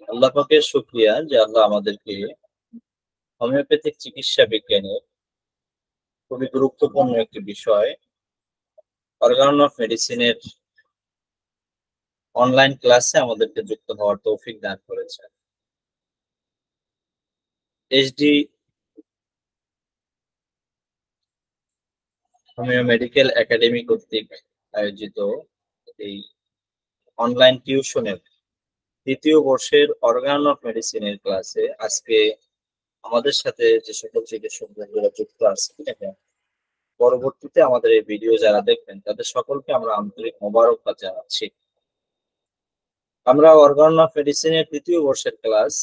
আল্লাহ পাকের শুকরিয়া যে আল্লাহ আমাদেরকে হোমিওপ্যাথিক চিকিৎসা বিজ্ঞানের খুবই গুরুত্বপূর্ণ একটি বিষয় অর্গান অফ মেডিসিনের অনলাইন ক্লাসে আমাদেরকে যুক্ত হওয়ার তৌফিক দান করেছেন। এইচডি হোমিও মেডিকেল একাডেমি কর্তৃক আয়োজিত এই অনলাইন টিউশনের দ্বিতীয় বর্ষের অর্গান অফ মেডিসিনের ক্লাসে আজকে আমাদের সাথে যে সকল চিকিৎসক বন্ধুরা যুক্ত আছেন এবং পরবর্তীতে আমাদের এই ভিডিও যারা দেখবেন তাদের সকলকে আমরা আন্তরিক মোবারকবাদ জানাচ্ছি। আমরা অর্গান অফ মেডিসিনের তৃতীয় বর্ষের ক্লাস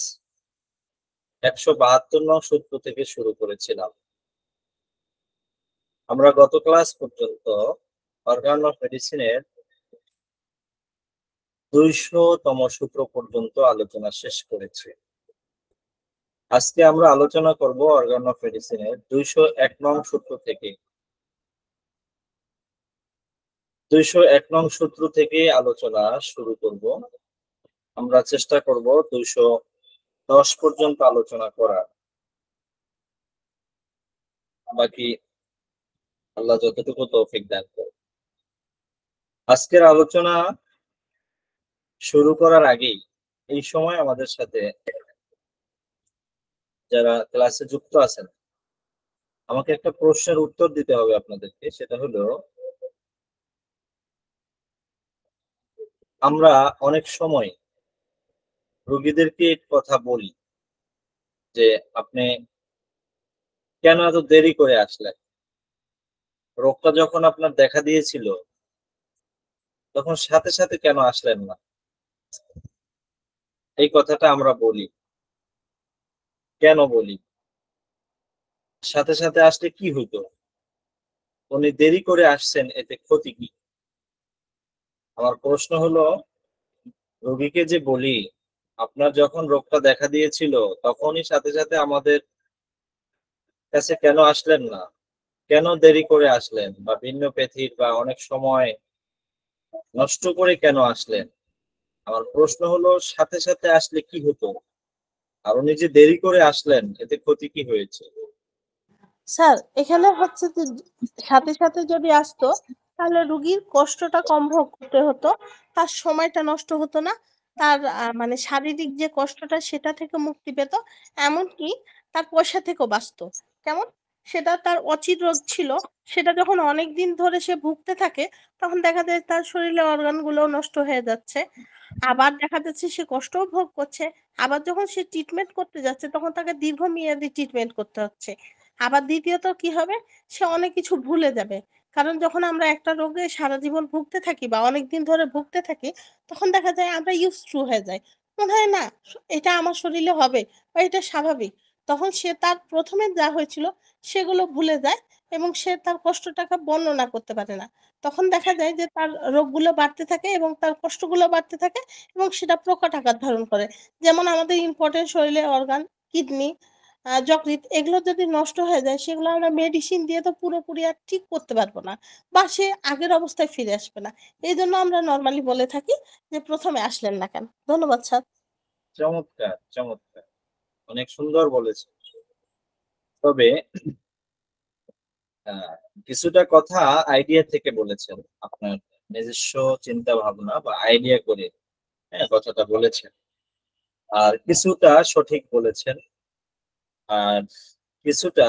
172 নং সূত্র থেকে শুরু করেছিলাম। আমরা গত ক্লাস পর্যন্ত অর্গান অফ মেডিসিনের 200তম সূত্র পর্যন্ত আলোচনা শেষ করেছি। আজকে আমরা আলোচনা করব অর্গান অফ মেডিসিনের 201 নং সূত্র থেকে। 201 নং সূত্র থেকে আলোচনা শুরু করব। আমরা চেষ্টা করব 210 পর্যন্ত আলোচনা করার। বাকি আল্লাহ যতটুকু তৌফিক দান করুন। আজকের আলোচনা শুরু করার আগেই এই সময় আমাদের সাথে যারা ক্লাসে যুক্ত আছেন আমাকে একটা প্রশ্নের উত্তর দিতে হবে আপনাদেরকে। সেটা হলো, আমরা অনেক সময় রোগীদেরকে কথা বলি যে আপনি কেন এত দেরি করে আসলেন, রোগটা যখন আপনার দেখা দিয়েছিল তখন সাথে সাথে কেন আসলেন না। এই কথাটা আমরা বলি। কেন বলি? সাথে সাথে আসলে কি হইতো, উনি দেরি করে আসছেন এতে ক্ষতি কি? আমার প্রশ্ন হলো, রোগীকে যে বলি আপনার যখন রোগটা দেখা দিয়েছিল তখনই সাথে সাথে আমাদের কাছে কেন আসলেন না, কেন দেরি করে আসলেন, বা ভিন্ন প্যাথির বা অনেক সময় নষ্ট করে কেন আসলেন। আমার প্রশ্ন হলো, সাথে সাথে আসলে কি হতো, আর উনি যে দেরি করে আসলেন এতে ক্ষতি কি হয়েছে? স্যার, এখানে হচ্ছে যে সাথে সাথে যদি আসতো তাহলে রুগীর কষ্টটা কম ভোগ করতে হতো, তার সময়টা নষ্ট হতো না, তার মানে শারীরিক যে কষ্টটা সেটা থেকে মুক্তি পেত, এমনকি তার পয়সা থেকেও বাঁচতো। কেমন? সেটা তার অচির রোগ ছিল, সেটা যখন অনেক দিন ধরে সে ভুগতে থাকে তখন দেখা যায় তার শরীরে অর্গানগুলো নষ্ট হয়ে যাচ্ছে, আবার দেখা যাচ্ছে সে কষ্টও ভোগ করছে, আবার যখন সে ট্রিটমেন্ট করতে যাচ্ছে তখন তাকে দীর্ঘমেয়াদী ট্রিটমেন্ট করতে হচ্ছে। আবার দ্বিতীয়ত কি হবে, সে অনেক কিছু ভুলে যাবে। কারণ যখন আমরা একটা রোগে সারা জীবন ভুগতে থাকি বা অনেক দিন ধরে ভুগতে থাকি তখন দেখা যায় আমরা ইউজ টু হয়ে যাই, মনে হয় না এটা আমার শরীরে হবে বা এটা স্বাভাবিক। তখন সে তার প্রথমে যা হয়েছিল সেগুলো ভুলে যায় এবং সে তার কষ্টটাকে বর্ণনা করতে পারে না। তখন দেখা যায় যে তার রোগগুলো বাড়তে থাকে এবং তার কষ্টগুলো বাড়তে থাকে এবং সেটা প্রকট আকার ধারণ করে। যেমন আমাদের ইম্পর্টেন্ট শরীরে অর্গান, কিডনি, যকৃৎ, এগুলো যদি নষ্ট হয়ে যায় সেগুলো আমরা মেডিসিন দিয়ে তো পুরোপুরি আর ঠিক করতে পারবো না বা সে আগের অবস্থায় ফিরে আসবে না। এই জন্য আমরা নর্মালি বলে থাকি যে প্রথমে আসলেন না কেন। ধন্যবাদ স্যার। চমৎকার, চমৎকার, অনেক সুন্দর বলেছেন। তবে আহ, কিছুটা কথা আইডিয়া থেকে বলেছেন, আপনার নিজস্ব চিন্তা ভাবনা বা আইডিয়া করে কথাটা বলেছেন, আর কিছুটা সঠিক বলেছেন, আর কিছুটা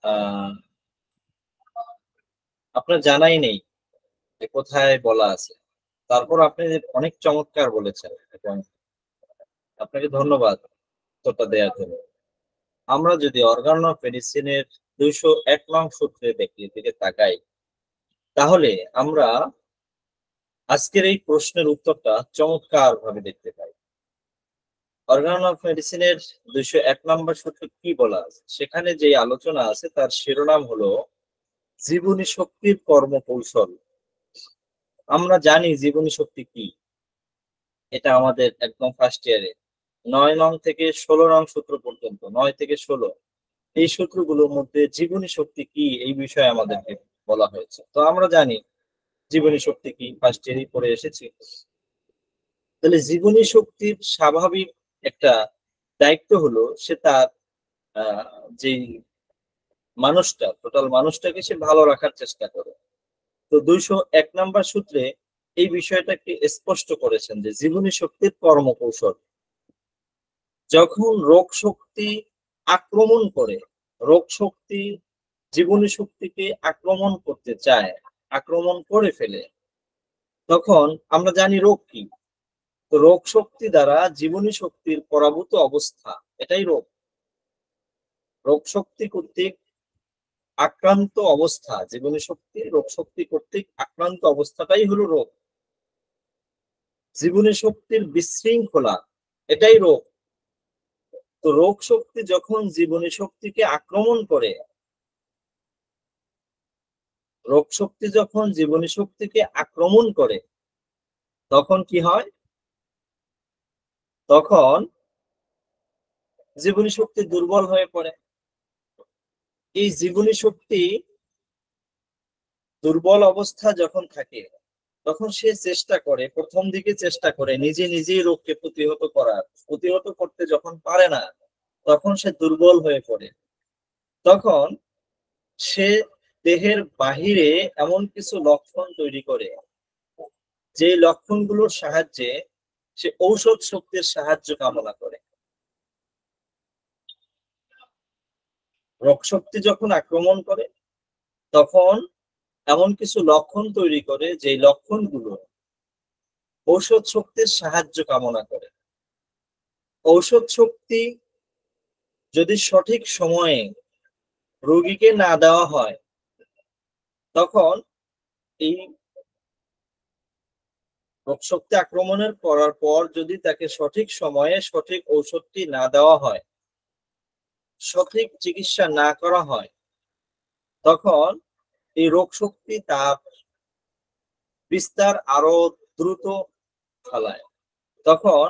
আহ আপনার জানাই নেই যে কোথায় বলা আছে। তারপর আপনি অনেক চমৎকার বলেছেন এবং আপনাকে ধন্যবাদ উত্তরটা দেওয়ার জন্য। আমরা যদি অর্গান অফ মেডিসিনের 201 নং সূত্রে দিকে তাকাই, তাহলে আমরা আজকের এই প্রশ্নের উত্তরটা চমৎকার ভাবে দেখতে পাই। অর্গান অফ মেডিসিনের 201 নম্বর সূত্রে কি বলা আছে, সেখানে যে আলোচনা আছে তার শিরোনাম হলো জীবনী শক্তির কর্মকৌশল। আমরা জানি জীবনী শক্তি কি, এটা আমাদের একদম ফার্স্ট ইয়ারে 9 নং থেকে 16 নং সূত্র পর্যন্ত, 9 থেকে 16 এই সূত্রগুলোর মধ্যে জীবনী শক্তি কি এই বিষয়ে আমাদেরকে বলা হয়েছে। তো আমরা জানি জীবনী শক্তি কি, ফার্স্ট ইয়ারই পড়ে এসেছি। তাহলে জীবনী শক্তির স্বাভাবিক একটা দায়িত্ব হলো সে তার যে মানুষটা টোটাল মানুষটাকে সে ভালো রাখার চেষ্টা করে। তো 201 নাম্বার সূত্রে এই বিষয়টাকে স্পষ্ট করেছেন যে জীবনী শক্তির কর্মকৌশল। যখন রোগ শক্তি আক্রমণ করে, রোগ শক্তি জীবনী শক্তিকে আক্রমণ করতে চায়, আক্রমণ করে ফেলে, তখন আমরা জানি রোগ কি। তো রোগ শক্তি দ্বারা জীবনী শক্তির পরাভূত অবস্থা, এটাই রোগ। রোগ শক্তি কর্তৃক আক্রান্ত অবস্থা, জীবনী শক্তি রোগ শক্তি কর্তৃক আক্রান্ত অবস্থাটাই হলো রোগ। জীবনী শক্তির বিশৃঙ্খলা, এটাই রোগ। তো রোগ শক্তি যখন জীবনী শক্তিকে আক্রমণ করে, রোগ শক্তি যখন জীবনী শক্তিকে আক্রমণ করে, তখন কি হয়? তখন জীবনী শক্তি দুর্বল হয়ে পড়ে। এই জীবনী শক্তি দুর্বল অবস্থা যখন থাকে, তখন সে চেষ্টা করে, প্রথম দিকে চেষ্টা করে নিজে নিজেই রোগকে প্রতিহত করার। প্রতিহত করতে যখন পারে না, তখন সে দুর্বল হয়ে পড়ে। তখন সে দেহের বাহিরে এমন কিছু লক্ষণ তৈরি করে, যে লক্ষণগুলোর সাহায্যে সে ঔষধ শক্তির সাহায্য কামনা করে। রোগ শক্তি যখন আক্রমণ করে, তখন এমন কিছু লক্ষণ তৈরি করে, যে লক্ষণগুলো ঔষধ শক্তির সাহায্য কামনা করে। ঔষধ শক্তি যদি সঠিক সময়ে রোগীকে না দেওয়া হয়, তখন এই রোগ শক্তি আক্রমণের করার পর যদি তাকে সঠিক সময়ে সঠিক ঔষধটি না দেওয়া হয়, সঠিক চিকিৎসা না করা হয়, তখন এই রোগ শক্তি তার বিস্তার আরো দ্রুত ফলায়। তখন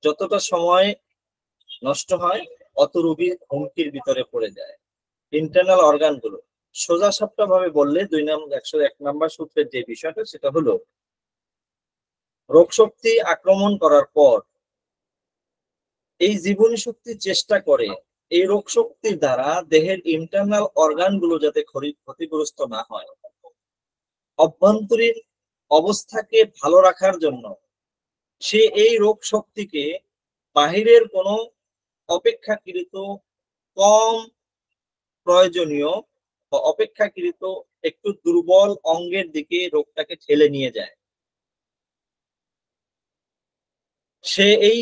যতটা সময় নষ্ট হয়, অত রোগী হুমকির ভিতরে পড়ে যায়। ইন্টারনাল অর্গান গুলো সোজা সাপটা ভাবে বললে 101 নাম্বার সূত্রের যে বিষয়টা, সেটা হলো রোগ শক্তি আক্রমণ করার পর এই জীবনী শক্তি চেষ্টা করে এই রোগ শক্তির দ্বারা দেহের ইন্টারনাল অর্গান গুলো যাতে ক্ষতিগ্রস্ত না হয়, অভ্যন্তরীণ অবস্থাকে ভালো রাখার জন্য সে এই রোগ শক্তিকে বাহিরের কোনো অপেক্ষাকৃত কম প্রয়োজনীয় বা অপেক্ষাকৃত একটু দুর্বল অঙ্গের দিকে রোগটাকে ঠেলে নিয়ে যায়। সে এই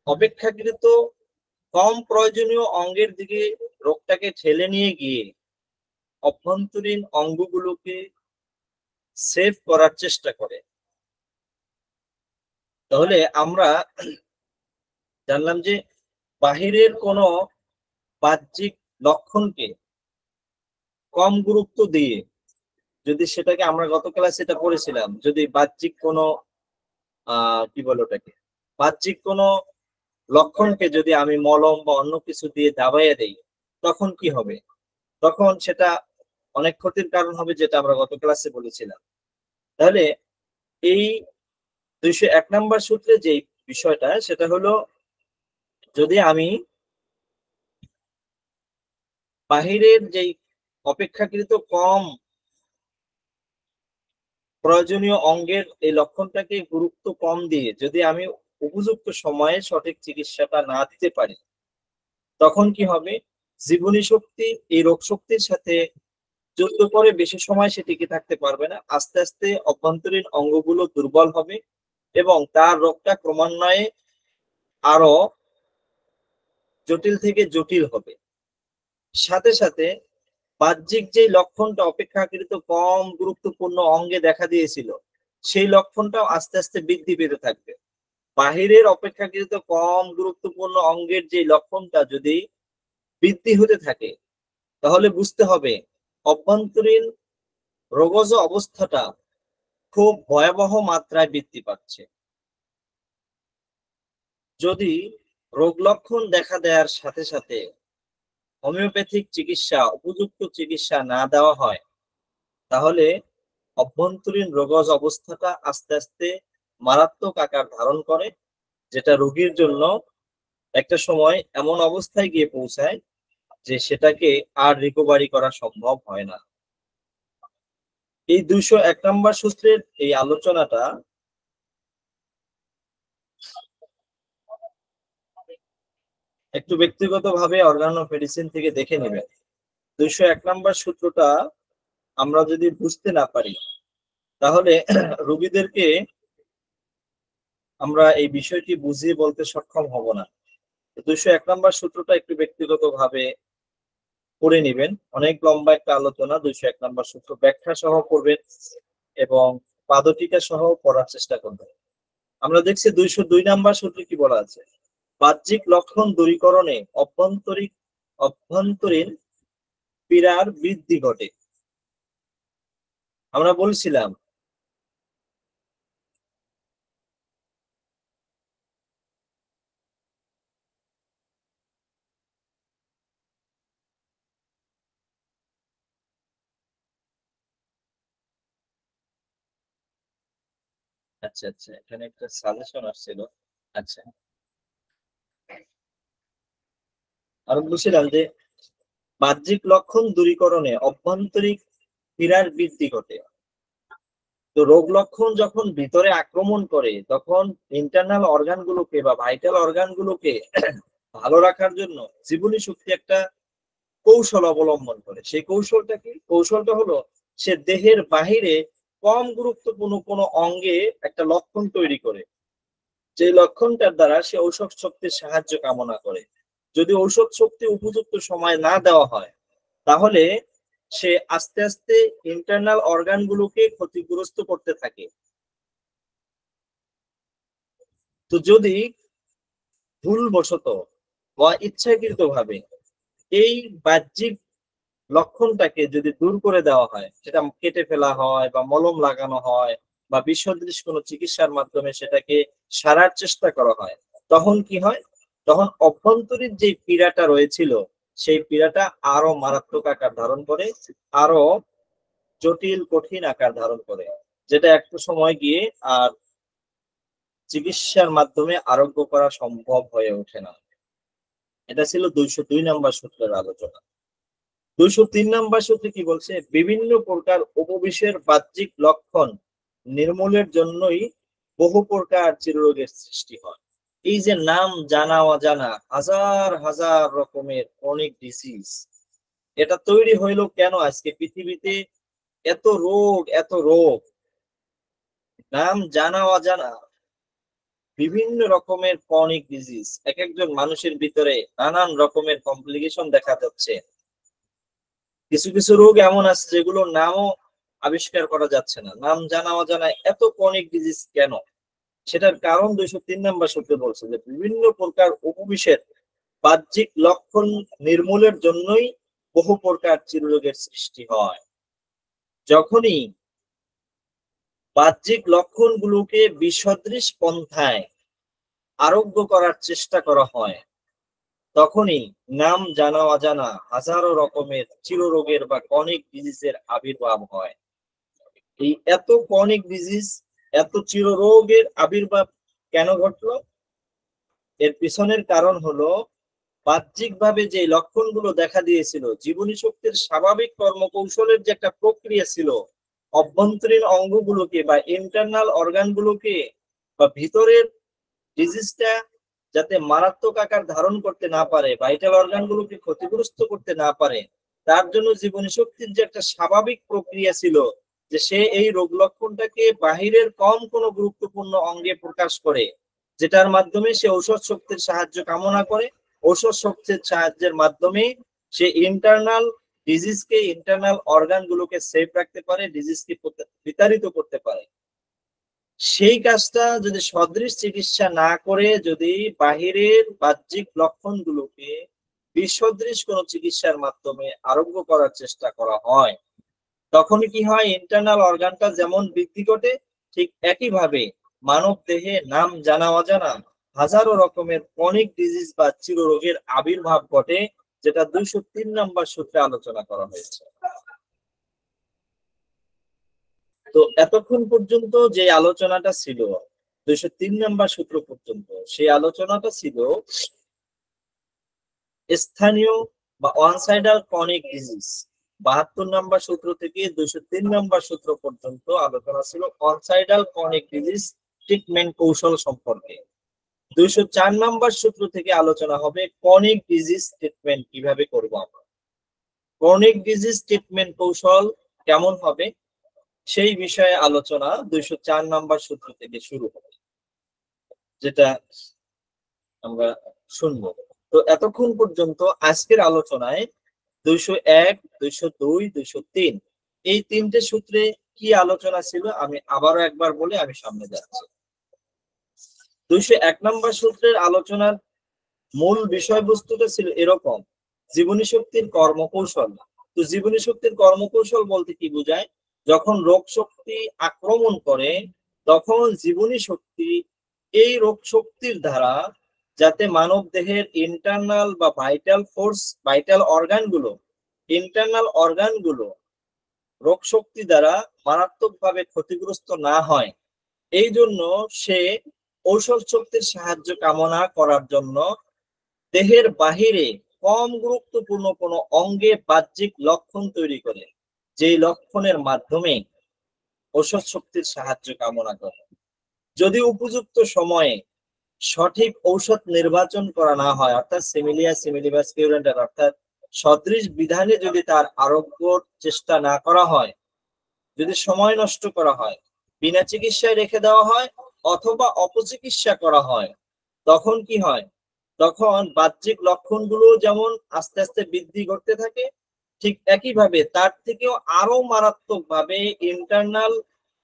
অপেক্ষাকৃত কম প্রয়োজনীয় অঙ্গের দিকে রোগটাকে ঠেলে নিয়ে গিয়ে অভ্যন্তরীণ অঙ্গগুলোকে সেভ করার চেষ্টা করে। তাহলে আমরা জানলাম যে বাহিরের কোনো বাহ্যিক লক্ষণকে কম গুরুত্ব দিয়ে, যদি সেটাকে আমরা গত ক্লাসে এটা পড়েছিলাম, যদি বাহ্যিক কোনো কি বলে ওটাকে, বাহ্যিক কোনো লক্ষণকে যদি আমি মলম বা অন্য কিছু দিয়ে দাবাইয়া দেই, তখন কি হবে? তখন সেটা অনেক ক্ষতির কারণ হবে, যেটা আমরা গত ক্লাসে বলেছিলাম। তাহলে এই 201 নাম্বার সূত্রে যে বিষয়টা, সেটা হলো যদি আমি বাহিরের যেই অপেক্ষাকৃত কম প্রয়োজনীয় অঙ্গের এই লক্ষণটাকে গুরুত্ব কম দিয়ে যদি আমি উপযুক্ত সময়ে সঠিক চিকিৎসাটা না দিতে পারি, তখন কি হবে? জীবনী শক্তি এই রোগ শক্তির সাথে যুদ্ধ করে বেশি সময় সে টিকে থাকতে পারবে না। আস্তে আস্তে অভ্যন্তরীণ অঙ্গগুলো দুর্বল হবে এবং তার রোগটা ক্রমান্বয়ে আরো জটিল থেকে জটিল হবে। সাথে সাথে বাহ্যিক যে লক্ষণটা অপেক্ষাকৃত কম গুরুত্বপূর্ণ অঙ্গে দেখা দিয়েছিল, সেই লক্ষণটাও আস্তে আস্তে বৃদ্ধি পেতে থাকবে। বাহিরের অপেক্ষাকৃত কম গুরুত্বপূর্ণ অঙ্গের যে লক্ষণটা যদি বৃদ্ধি হতে থাকে, তাহলে বুঝতে হবে অভ্যন্তরীণ রোগজ অবস্থাটা খুব ভয়াবহ মাত্রায় বৃদ্ধি পাচ্ছে। যদি রোগ লক্ষণ দেখা দেওয়ার সাথে সাথে হোমিওপ্যাথিক চিকিৎসা, উপযুক্ত চিকিৎসা না দেওয়া হয়, তাহলে অভ্যন্তরীণ রোগজ অবস্থাটা আস্তে আস্তে মারাত্মক আকার ধারণ করে, যেটা রোগীর জন্য একটা সময় এমন অবস্থায় গিয়ে পৌঁছায় যে সেটাকে আর রিকভারি করা সম্ভব হয় না। এই 201 নম্বর সূত্রের এই আলোচনাটা একটু ব্যক্তিগতভাবে অর্গান অফ মেডিসিন থেকে দেখে নেবেন। 201 নম্বর সূত্রটা আমরা যদি বুঝতে না পারি, তাহলে রোগীদেরকে আমরা এই বিষয়টি বুঝিয়ে বলতে সক্ষম হব না। 201 নম্বর সূত্রটা একটু ব্যক্তিগতভাবে পড়ে নিবেন। অনেক লম্বা একটা আলোচনা, 201 নম্বর সূত্র ব্যাখ্যা সহ করবেন এবং পাদটিকা সহ পড়ার চেষ্টা করবেন। আমরা দেখছি 202 নম্বর সূত্রে কি বলা আছে, বাহ্যিক লক্ষণ দূরীকরণে অভ্যন্তরীণ পীড়ার বৃদ্ধি ঘটে। আমরা বলছিলাম আচ্ছা আচ্ছা, এখানে একটা সাজেশন আসছিল। আচ্ছা, আর বলছিলাম যে বাহ্যিক লক্ষণ দূরীকরণে অভ্যন্তরিক পীড়ার বৃদ্ধি ঘটে। তো রোগ লক্ষণ যখন ভিতরে আক্রমণ করে, তখন ইন্টারনাল অর্গান গুলোকে বা ভাইটাল অর্গান গুলোকে ভালো রাখার জন্য জীবনী শক্তি একটা কৌশল অবলম্বন করে। সেই কৌশলটা কি? কৌশলটা হলো সে দেহের বাহিরে কম গুরুত্বপূর্ণ কোনো অঙ্গে একটা লক্ষণ তৈরি করে, যে লক্ষণটার দ্বারা সে ঔষধ শক্তির সাহায্য কামনা করে। যদি ঔষধ শক্তি উপযুক্ত সময় না দেওয়া হয়, তাহলে সে আস্তে আস্তে ইন্টারনাল অর্গান গুলোকে ক্ষতিগ্রস্ত করতে থাকে। তো যদি ভুলবশত বা ইচ্ছাকৃত ভাবে এই বাহ্যিক লক্ষণটাকে যদি দূর করে দেওয়া হয়, সেটা কেটে ফেলা হয় বা মলম লাগানো হয় বা বিসদৃশ কোনো চিকিৎসার মাধ্যমে সেটাকে সারার চেষ্টা করা হয়, তখন কি হয়? তখন অভ্যন্তরীণ যে পীড়াটা রয়েছিল, সেই পীড়াটা আরো মারাত্মক আকার ধারণ করে, আরো জটিল কঠিন আকার ধারণ করে, যেটা একটা সময় গিয়ে আর চিকিৎসার মাধ্যমে আরোগ্য করা সম্ভব হয়ে ওঠে না। এটা ছিল 202 নম্বর সূত্রের আলোচনা। 203 নম্বর সূত্রে কি বলছে, বিভিন্ন প্রকার উপবিষের বাহ্যিক লক্ষণ নির্মূলের জন্যই বহু প্রকার চিররোগের সৃষ্টি হয়। এই যে নাম জানা অজানা হাজার হাজার রকমের ক্রনিক ডিজিজ, এটা তৈরি হইলো কেন? আজকে পৃথিবীতে এত রোগ, এত রোগ, নাম জানা অজানা বিভিন্ন রকমের ক্রনিক ডিজিজ, এক একজন মানুষের ভিতরে নানান রকমের কমপ্লিকেশন দেখা যাচ্ছে। কিছু কিছু রোগ এমন আছে যেগুলোর নামও আবিষ্কার করা যাচ্ছে না। নাম জানা অজানা এত ক্রনিক ডিজিজ কেন? সেটার কারণ 203 নম্বর সূত্রে বলছে যে বিভিন্ন প্রকার উপবিষের বাহ্যিক লক্ষণ নির্মূলের জন্যই বহু প্রকার চিররোগের সৃষ্টি হয়। যখনই বাহ্যিক লক্ষণগুলোকে বিসদৃশ পন্থায় আরোগ্য করার চেষ্টা করা হয়, তখনই নাম জানা অজানা হাজারো রকমের চিররোগের বা ক্রনিক ডিজিজের আবির্ভাব হয়। এই এত ক্রনিক ডিজিজ, এত চিররোগের আবির্ভাব কেন ঘটলো? এর পিছনের কারণ হলো বাহ্যিকভাবে যে লক্ষণগুলো দেখা দিয়েছিল, জীবনী শক্তির স্বাভাবিক কর্মকৌশলের যে একটা প্রক্রিয়া ছিল, অভ্যন্তরীণ অঙ্গগুলোকে বা ইন্টারনাল অর্গানগুলোকে বা ভিতরের ডিজিজটা যাতে মারাত্মক আকার ধারণ করতে না পারে, ভাইটাল অর্গানগুলোকে ক্ষতিগ্রস্ত করতে না পারে, তার জন্য জীবনী শক্তির যে একটা স্বাভাবিক প্রক্রিয়া ছিল যে সে এই রোগ লক্ষণটাকে বাহিরের কম কোনো গুরুত্বপূর্ণ অঙ্গে প্রকাশ করে, যেটার মাধ্যমে সে ঔষধ শক্তির সাহায্য কামনা করে। ঔষধ শক্তির সাহায্যের মাধ্যমে সে ইন্টারনাল ডিজিজকে, ইন্টারনাল অর্গান গুলোকে সেফ রাখতে পারে, ডিজিজকে বিতাড়িত করতে পারে। সেই কাজটা যদি সদৃশ চিকিৎসা না করে যদি বাহিরের বাহ্যিক লক্ষণগুলোকে বিসদৃশ কোনো চিকিৎসার মাধ্যমে আরোগ্য করার চেষ্টা করা হয়, তখন কি হয়? ইন্টারনাল অর্গানটা যেমন বৃদ্ধি ঘটে, ঠিক একইভাবে মানব দেহে নাম জানা অজানা হাজারো রকমের ক্রনিক ডিজিজ বা চিররোগের আবির্ভাব ঘটে, যেটা 203 নম্বর সূত্রে আলোচনা করা হয়েছে। তো এতক্ষণ পর্যন্ত যে আলোচনাটা ছিল 203 নম্বর সূত্র পর্যন্ত, সেই আলোচনাটা ছিল স্থানীয় বা ওয়ান সাইডাল ক্রনিক ডিজিজ। 72 নম্বর সূত্র থেকে 203 নম্বর সূত্র পর্যন্ত আলোচনা ছিল one cidal chronic disease treatment কৌশল সম্পর্কে। 204 নম্বর সূত্র থেকে আলোচনা হবে ক্রনিক ডিজিজ ট্রিটমেন্ট কিভাবে করব আমরা, ক্রনিক ডিজিজ ট্রিটমেন্ট কৌশল কেমন হবে সেই বিষয়ে আলোচনা 204 নম্বর সূত্র থেকে শুরু হবে, যেটা আমরা শুনবো। তো এতক্ষণ পর্যন্ত আজকের আলোচনায় 201, 202, 203 এই তিনটে সূত্রে কি আলোচনা ছিল আমি আবারও একবার বলে আমি সামনে যাচ্ছি। 201 নম্বর সূত্রের আলোচনার মূল বিষয়বস্তুটা ছিল এরকম, জীবনী শক্তির কর্মকৌশল। তো জীবনী শক্তির কর্মকৌশল বলতে কি বোঝায়, যখন রোগ শক্তি আক্রমণ করে তখন জীবনী শক্তি এই রোগ শক্তির দ্বারা যাতে মানব দেহের ইন্টারনাল বা ভাইটাল ফোর্স, ভাইটাল অর্গানগুলো রোগ শক্তি দ্বারা মারাত্মকভাবে ক্ষতিগ্রস্ত না হয়, এই জন্য সে ঔষধ শক্তির সাহায্য কামনা করার জন্য দেহের বাহিরে কম গুরুত্বপূর্ণ কোনো অঙ্গে বাহ্যিক লক্ষণ তৈরি করে, যেই লক্ষণের মাধ্যমে ঔষধ শক্তির সাহায্য কামনা করে। যদি উপযুক্ত সময়ে সঠিক ঔষধ নির্বাচন করা না হয়, অর্থাৎ সিমিলিয়া সিমিলিবাস কিউরেন্টার, অর্থাৎ সদৃশ বিধানে যদি তার আরোগ্যর চেষ্টা না করা হয়, যদি সময় নষ্ট করা হয়, বিনা চিকিৎসায় রেখে দেওয়া হয় অথবা অপচিকিৎসা করা হয়, তখন কি হয়, তখন বাহ্যিক লক্ষণগুলো যেমন আস্তে আস্তে বৃদ্ধি করতে থাকে, ঠিক একইভাবে তার থেকেও আরো মারাত্মক ভাবে ইন্টারনাল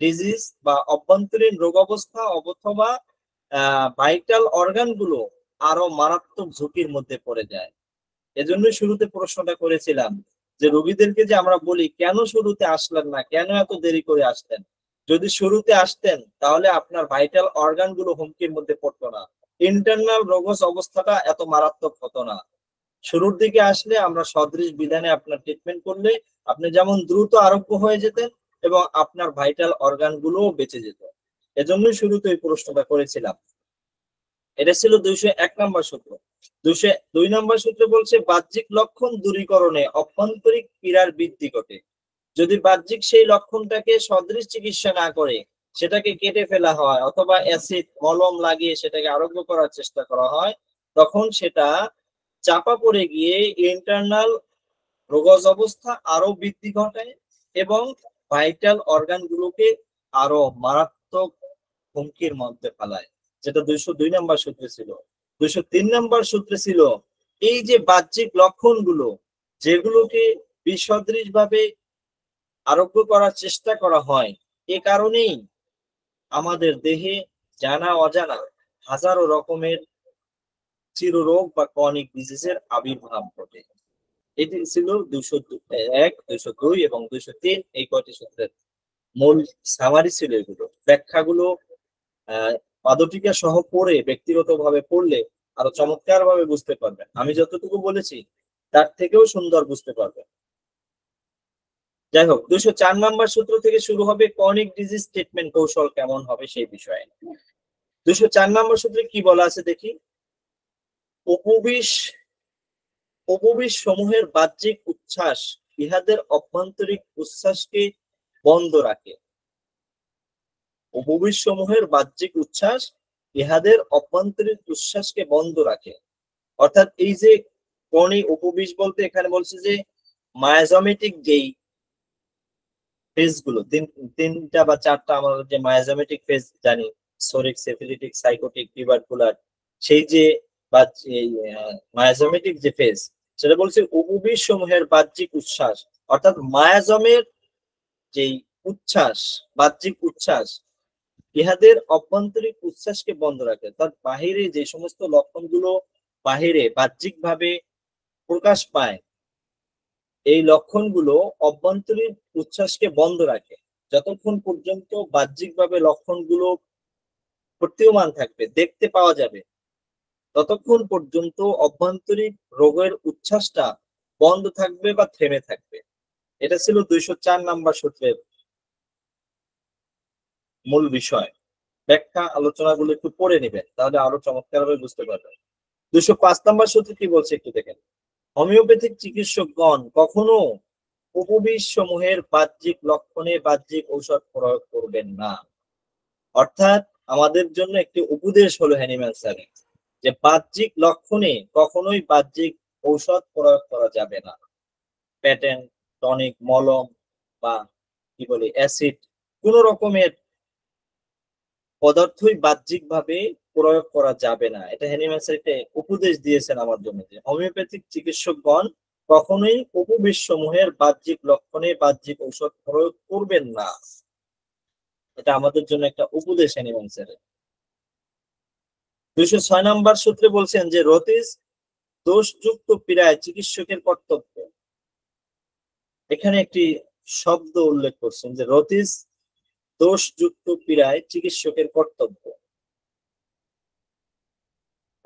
ডিজিজ বা অভ্যন্তরীণ রোগ অবস্থা অথবা ভাইটাল অর্গানগুলো আরো মারাত্মক ঝুঁকির মধ্যে পড়ে যায়। এজন্যই শুরুতে প্রশ্নটা করেছিলাম যে রোগীদেরকে যে আমরা বলি কেন শুরুতে আসলেন না, কেন এত দেরি করে আসতেন, যদি শুরুতে আসতেন তাহলে আপনার ভাইটাল অর্গানগুলো হুমকির মধ্যে পড়তো না, ইন্টারনাল রোগস অবস্থাটা এত মারাত্মক হতো না। শুরুর দিকে আসলে আমরা সদৃশ বিধানে আপনার ট্রিটমেন্ট করলে আপনি যেমন দ্রুত আরোগ্য হয়ে যেতেন এবং আপনার ভাইটাল অর্গানগুলোও বেঁচে যেত। এজন্যই শুরুতে এই প্রশ্নটা করেছিলাম। এটা ছিল 201 নম্বর সূত্র। 202 নম্বর সূত্র বলছে বাহ্যিক লক্ষণ দূরীকরণে অভ্যন্তরিক পীড়ার বৃদ্ধি ঘটে। যদি বাহ্যিক সেই লক্ষণটাকে সদৃশ চিকিৎসা না করে সেটাকে কেটে ফেলা হয় অথবা অ্যাসিড মলম লাগিয়ে সেটাকে আরোগ্য করার চেষ্টা করা হয়, তখন সেটা চাপা পড়ে গিয়ে ইন্টারনাল রোগজ অবস্থা আরো বৃদ্ধি ঘটায় এবং ভাইটাল অর্গানগুলোকে আরো মারাত্মক হুমকির মধ্যে ফেলায়, যেটা 202 নম্বর সূত্রে ছিল। 203 নম্বর সূত্রে ছিল এই যে বাহ্যিক লক্ষণগুলো যেগুলোকে বিসদৃশ ভাবে আরোগ্য করার চেষ্টা করা হয়, এ কারণেই আমাদের দেহে জানা অজানা হাজারো রকমের চিররোগ বা ক্রনিক ডিজিজের আবির্ভাব ঘটে। এটি ছিল 201, 202 এবং 203 এই কয়টি সূত্রের মূল সামারি ছিল। এগুলো ব্যাখ্যাগুলো পাদটিকা সহ পড়ে ব্যক্তিগতভাবে পড়লে আরো চমৎকার ভাবে বুঝতে পারবেন। আমি যতটুকু বলেছি তার থেকেও সুন্দর বুঝতে পারবেন। যাই হোক, 204 নম্বর সূত্র থেকে শুরু হবে ক্রনিক ডিজিজ ট্রিটমেন্ট কৌশল কেমন হবে সেই বিষয়ে। 204 নম্বর সূত্রে কি বলা আছে দেখি, উপবিষ সমূহের বাহ্যিক উচ্ছ্বাস ইহাদের অভ্যন্তরিক উচ্ছ্বাসকে বন্ধ রাখে। উপবিষ সমূহের বাহ্যিক উচ্ছ্বাস ইহাদের অভ্যন্তরিক উচ্ছ্বাসকে বন্ধ রাখে। অর্থাৎ এই যে ক্রনিক উপবিষ বলতে এখানে বলছে যে মায়াজমেটিক যেই ফেজগুলো, তিনটা বা চারটা আমরা যে মায়াজমেটিক ফেজ জানি, সোরিক, সেফিলিটিক, সাইকোটিক, টিউবারকুলার, সেই যে মায়াজমেটিক যে ফেজ সেটা বলছে উপবিষ সমূহের বাহ্যিক উচ্ছ্বাস, অর্থাৎ মায়াজমের যেই উচ্ছ্বাস, বাহ্যিক উচ্ছ্বাস ইহাদের অভ্যন্তরিক উচ্ছ্বাসকে বন্ধ রাখে। তার বাহিরে যে সমস্ত লক্ষণগুলো বাহিরে বাহ্যিক ভাবে প্রকাশ পায়, এই লক্ষণগুলো অভ্যন্তরীণ উচ্ছ্বাসকে বন্ধ রাখে। যতক্ষণ পর্যন্ত বাহ্যিকভাবে লক্ষণগুলো প্রতীয়মান থাকবে, দেখতে পাওয়া যাবে, ততক্ষণ পর্যন্ত অভ্যন্তরীণ রোগের উচ্ছ্বাসটা বন্ধ থাকবে বা থেমে থাকবে। এটা ছিল 204 নম্বর সূত্রের মূল বিষয়। ব্যাখ্যা আলোচনাগুলো একটু পড়ে নেবেন, তাহলে আরো চমৎকারভাবে বুঝতে পারবেন। 205 নম্বর সূত্র কি বলছে একটু দেখেন। হোমিওপ্যাথিক চিকিৎসকগণ কখনো উপবিষ সমূহের বাহ্যিক লক্ষণে বাহ্যিক ঔষধ প্রয়োগ করবেন না। অর্থাৎ আমাদের জন্য একটি উপদেশ হলো হ্যানিম্যান স্যারের, যে বাহ্যিক লক্ষণে কখনোই বাহ্যিক ঔষধ প্রয়োগ করা যাবে না। প্যাটেন, টনিক, মলম বা কি বলে অ্যাসিড, কোন রকমের পদার্থই বাহ্যিকভাবে প্রয়োগ করা যাবে না। এটা হ্যানিম্যান স্যার একটা উপদেশ দিয়েছেন আমার জন্য, যে হোমিওপ্যাথিক চিকিৎসকগণ কখনোই উপবিষ সমূহের বাহ্যিক লক্ষণে বাহ্যিক ঔষধ প্রয়োগ করবেন না। এটা আমাদের জন্য একটা উপদেশ হ্যানিম্যান স্যারের। 206 নম্বর সূত্রে বলছেন যে রতিস দোষযুক্ত পীড়ায় চিকিৎসকের কর্তব্য। এখানে একটি শব্দ উল্লেখ করছেন যে রতিস দোষযুক্ত পীড়ায় চিকিৎসকের কর্তব্য।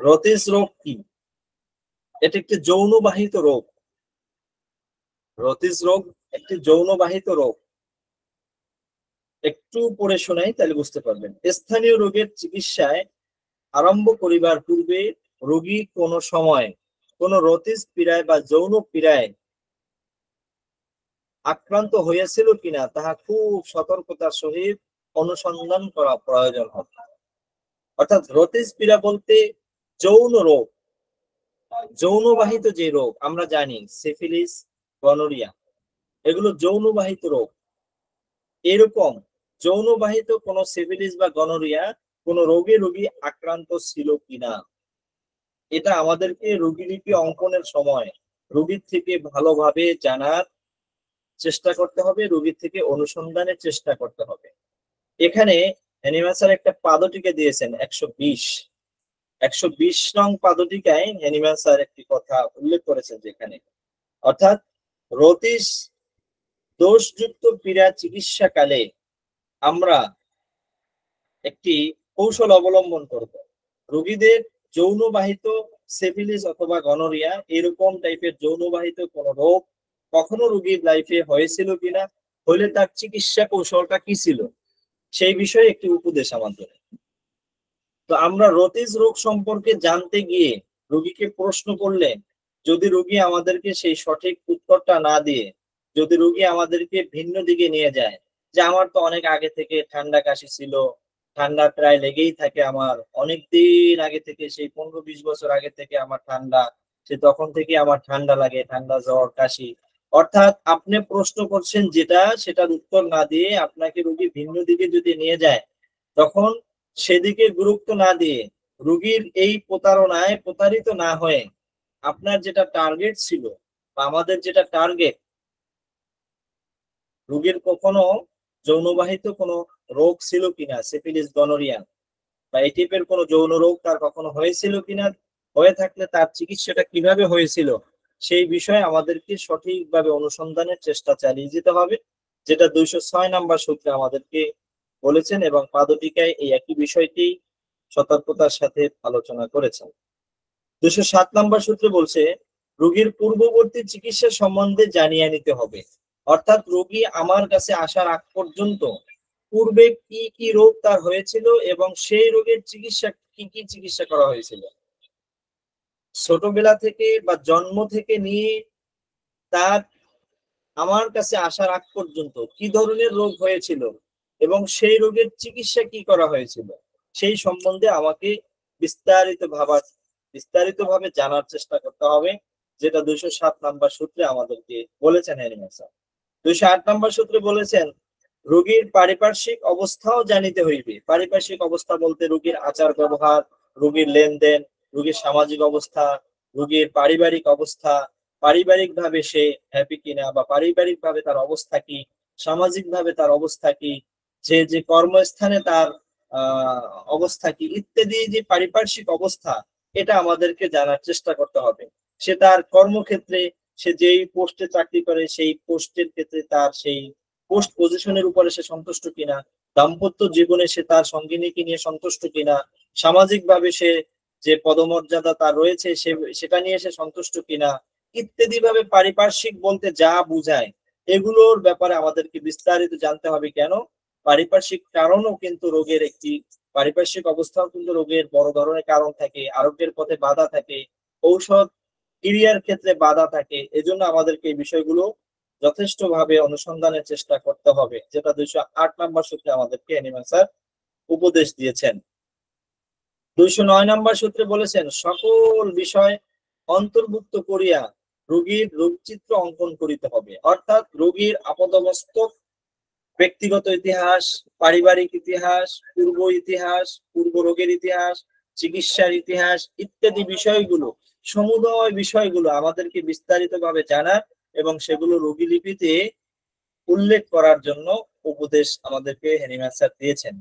রতিস রোগ কি? এটা একটি যৌনবাহিত রোগ। রতিস রোগ একটি যৌনবাহিত রোগ। একটু পড়ে শোনাই, তাহলে বুঝতে পারবেন। স্থানীয় রোগের চিকিৎসায় আরম্ভ করিবার পূর্বে রোগী কোন সময় কোন রতিস পীড়ায় বা যৌন পীড়ায় আক্রান্ত হইয়াছিল কিনা তাহা খুব সতর্কতার সহিত অনুসন্ধান করা প্রয়োজন হবে। অর্থাৎ রতিস পীড়া বলতে যৌন রোগ, যৌনবাহিত যে রোগ আমরা জানি, সিফিলিস, গনোরিয়া, এগুলো যৌনবাহিত রোগ। এরকম যৌনবাহিত কোন সিফিলিস বা গনোরিয়া কোন রোগী আক্রান্ত ছিল কিনা, এটা আমাদেরকে রোগীলিপি অঙ্কনের সময় রোগীর থেকে ভালোভাবে জানার চেষ্টা করতে হবে, রোগীর থেকে অনুসন্ধানের চেষ্টা করতে হবে। এখানে হ্যানিম্যান স্যার একটা পাদটিকা দিয়েছেন 120 নং পাদটিকায় হ্যানিম্যান স্যার একটি কথা উল্লেখ করেছেন যেখানে, অর্থাৎ রতিস দোষযুক্ত পীড়া চিকিৎসাকালে আমরা একটি কৌশল অবলম্বন করব। রোগীদের যৌনবাহিত সিফিলিস অথবা গনোরিয়া এরকম টাইপের যৌনবাহিত কোন রোগ কখনো রোগীর লাইফে হয়েছিল কিনা, হলে তার চিকিৎসা কৌশলটা কি ছিল, সেই বিষয়ে একটি উপদেশ আমাদের। তো আমরা রতিস রোগ সম্পর্কে জানতে গিয়ে রোগীকে প্রশ্ন করলে যদি রোগী আমাদেরকে সেই সঠিক উত্তরটা না দিয়ে, যদি রোগী আমাদেরকে ভিন্ন দিকে নিয়ে যায়, যে আমার তো অনেক আগে থেকে ঠান্ডা কাশি ছিল, ঠান্ডা প্রায় লেগেই থাকে আমার, অনেক দিন আগে থেকে, সেই 15-20 বছর আগে থেকে আমার ঠান্ডা, সে তখন থেকে আমার ঠান্ডা লাগে, ঠান্ডা জ্বর কাশি। অর্থাৎ আপনি প্রশ্ন করছেন যেটা, সেটার উত্তর না দিয়ে আপনাকে রোগী ভিন্ন দিকে যদি নিয়ে যায়, তখন সেদিকে গুরুত্ব না দিয়ে রোগীর এই প্রতারণায় প্রতারিত না হয়ে আপনার যেটা টার্গেট ছিল বা আমাদের যেটা টার্গেট, রোগীর কখনো যৌনবাহিত কোনো রোগ ছিল কিনা, সিফিলিস, গনোরিয়া বা এই টাইপের কোনো যৌন রোগ তার কখনো হয়েছিল কিনা, হয়ে থাকলে তার চিকিৎসাটা কিভাবে হয়েছিল, সেই বিষয়ে আমাদেরকে সঠিকভাবে অনুসন্ধানের চেষ্টা চালিয়ে যেতে হবে, যেটা 206 নম্বর সূত্রে আমাদেরকে বলেছেন এবং পাদটিকায় এই একই বিষয়টি সতর্কতার সাথে আলোচনা করেছেন। 207 নম্বর সূত্রে বলছে রোগীর পূর্ববর্তী চিকিৎসা সম্বন্ধে জানিয়ে নিতে হবে। অর্থাৎ রোগী আমার কাছে আসার আগ পর্যন্ত পূর্বে কি কি রোগ তার হয়েছিল এবং সেই রোগের চিকিৎসা কি কি চিকিৎসা করা হয়েছিল, ছোটবেলা থেকে বা জন্ম থেকে নিয়ে তার আমার কাছে আসার আগ পর্যন্ত কি ধরনের রোগ হয়েছিল এবং সেই রোগের চিকিৎসা কি করা হয়েছিল, সেই সম্বন্ধে আমাকে বিস্তারিতভাবে জানার চেষ্টা করতে হবে, যেটা 207 নম্বর সূত্রে আমাদেরকে বলেছেন হ্যানিম্যান স্যার। 208 নম্বর সূত্রে বলেছেন রোগীর পারিপার্শ্বিক অবস্থাও জানিতে হইবে। পারিপার্শ্বিক অবস্থা বলতে রোগীর আচার ব্যবহার, রোগীর লেনদেন, রোগীর সামাজিক অবস্থা, রোগীর পারিবারিক অবস্থা, পারিবারিক ভাবে সে হ্যাপি কিনা বা পারিবারিক ভাবে তার অবস্থা কি, সামাজিক ভাবে তার অবস্থা কি, যে যে কর্মস্থানে তার অবস্থা কি, ইত্যাদি যে পারিপার্শ্বিক অবস্থা, এটা আমাদেরকে জানার চেষ্টা করতে হবে। সে তার কর্মক্ষেত্রে, সে যেই পোস্টে চাকরি করে সেই পোস্টের ক্ষেত্রে তার সেই পোস্ট পজিশনের উপরে সে সন্তুষ্ট কিনা, দাম্পত্য জীবনে সে তার সঙ্গিনীকে নিয়ে সন্তুষ্ট কিনা, সামাজিক ভাবে সে যে পদমর্যাদা তার রয়েছে সেটা নিয়ে সে সন্তুষ্ট কিনা, ইত্যাদি ভাবে পারিপার্শ্বিক বলতে যা বুঝায় এগুলোর ব্যাপারে আমাদেরকে বিস্তারিত জানতে হবে। কেন? পারিপার্শ্বিক কারণও কিন্তু রোগের একটি পারিপার্শ্বিক অবস্থাও কিন্তু রোগের বড় ধরনের কারণ থাকে, আরোগ্যের পথে বাধা থাকে, ঔষধ ক্রিয়ার ক্ষেত্রে বাধা থাকে। এজন্য আমাদেরকে এই বিষয়গুলো যথেষ্টভাবে অনুসন্ধানের চেষ্টা করতে হবে, যেটা 208 নম্বর সূত্রে আমাদেরকে অ্যানিম্যাল স্যার উপদেশ দিয়েছেন। 209 নম্বর সূত্রে বলেছেন সকল বিষয় অন্তর্ভুক্ত করিয়া রোগীর রোগচিত্র অঙ্কন করিতে হবে, অর্থাৎ রোগীর আপাদমস্তক, ব্যক্তিগত ইতিহাস, পারিবারিক ইতিহাস, পূর্ব রোগের ইতিহাস, চিকিৎসার ইতিহাস ইত্যাদি বিষয়গুলো, সমুদয় বিষয়গুলো আমাদেরকে বিস্তারিতভাবে জানার এবং সেগুলো রোগী লিপিতে উল্লেখ করার জন্য উপদেশ আমাদেরকে হ্যানিম্যান স্যার দিয়েছেন।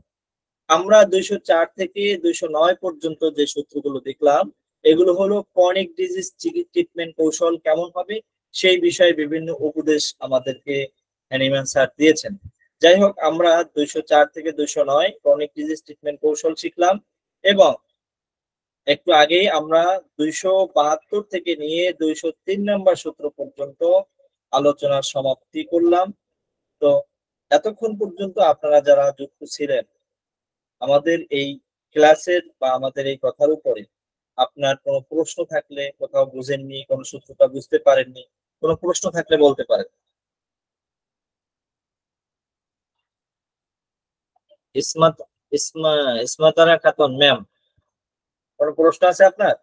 আমরা 204 থেকে 209 পর্যন্ত যে সূত্রগুলো দেখলাম, এগুলো হলো ক্রনিক ডিজিজ ট্রিটমেন্ট কৌশল কেমন হবে সেই বিষয়ে বিভিন্ন উপদেশ আমাদেরকে হ্যানিম্যান স্যার দিয়েছেন। যাই হোক, আমরা 204 থেকে 209 ক্রনিক ডিজিজ ট্রিটমেন্ট কৌশল শিখলাম এবং একটু আগেই আমরা 272 থেকে নিয়ে 203 নম্বর সূত্র পর্যন্ত আলোচনার সমাপ্তি করলাম। তো এতক্ষণ পর্যন্ত আপনারা যারা যুক্ত ছিলেন আমাদের এই ক্লাসের বা আমাদের এই কথার উপরে, আপনার কোনো প্রশ্ন থাকলে, কোথাও বুঝেননি, কোনো সূত্রটা বুঝতে পারেননি, কোনো প্রশ্ন থাকলে বলতে পারেন। ইসমাত ইসমা ইসমাতারা খাতুন ম্যাম, কোনো প্রশ্ন আছে আপনার?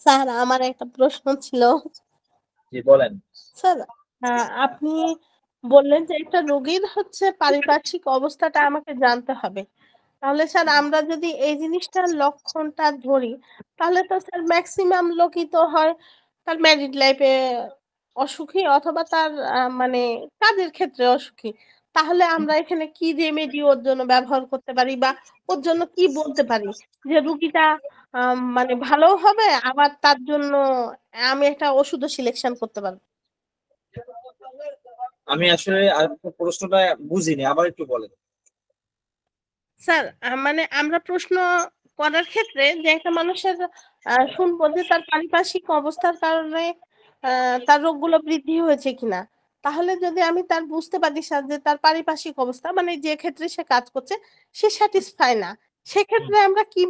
স্যার আমার একটা প্রশ্ন ছিল। জি বলেন। স্যার আপনি বললেন যে একটা রোগীর হচ্ছে পারিপার্শ্বিক অবস্থাটা আমাকে জানতে হবে। তাহলে স্যার আমরা যদি এই জিনিসটার লক্ষণটা ধরি, তাহলে তো স্যার ম্যাক্সিমাম লোকই তো হয় তার ম্যারিড লাইফে অসুখী অথবা তার মানে কাজের ক্ষেত্রে অসুখী। তাহলে আমরা এখানে কি রেমেডি ওর জন্য ব্যবহার করতে পারি বা ওর জন্য কি বলতে পারি যে রুগীটা মানে ভালোও হবে, আবার তার জন্য আমি একটা ওষুধও সিলেকশন করতে পারবো। আমি আসলে আপনার প্রশ্নটা বুঝিনি, আবার একটু বলেন। স্যার মানে আমরা প্রশ্ন করার ক্ষেত্রে যে একটা মানুষের শুনবো যে তার পারিপার্শ্বিক অবস্থার কারণে তার রোগগুলো বৃদ্ধি হয়েছে কিনা। তাহলে যদি আমি তার বুঝতে পারি স্যার যে তার পারিপার্শ্বিক অবস্থা মানে যে ক্ষেত্রে সে কাজ করছে সে স্যাটিসফাই না, সেক্ষেত্রে আমরা কি